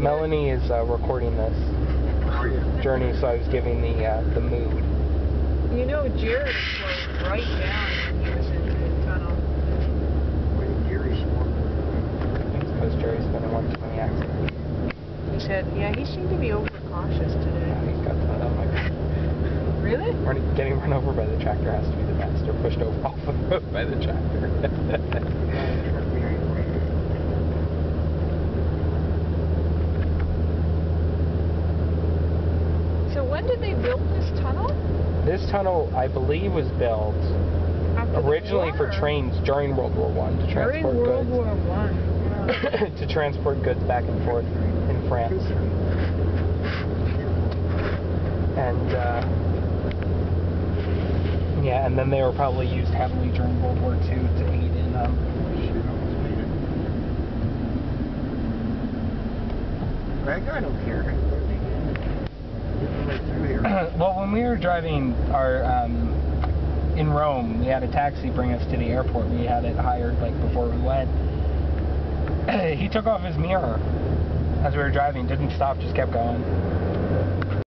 Melanie is recording this journey, so I was giving the mood. You know, Jared slowed right down when he was into the tunnel. Why did Jerry slow? It's because Jerry's been in one too many accidents. He said, yeah, he seemed to be overcautious today. Yeah, he's got that. Oh my god. Really? Getting run over by the tractor has to be the best, or pushed over off the road by the tractor. When did they build this tunnel? This tunnel, I believe, was built originally for trains during World War I to transport goods. During World War I. Yeah. To transport goods back and forth in France. And yeah, and then they were probably used heavily during World War II to aid in. Greg, I don't care. Well, when we were driving in Rome, we had a taxi bring us to the airport. We had it hired like before we went. He took off his mirror as we were driving, didn't stop, just kept going.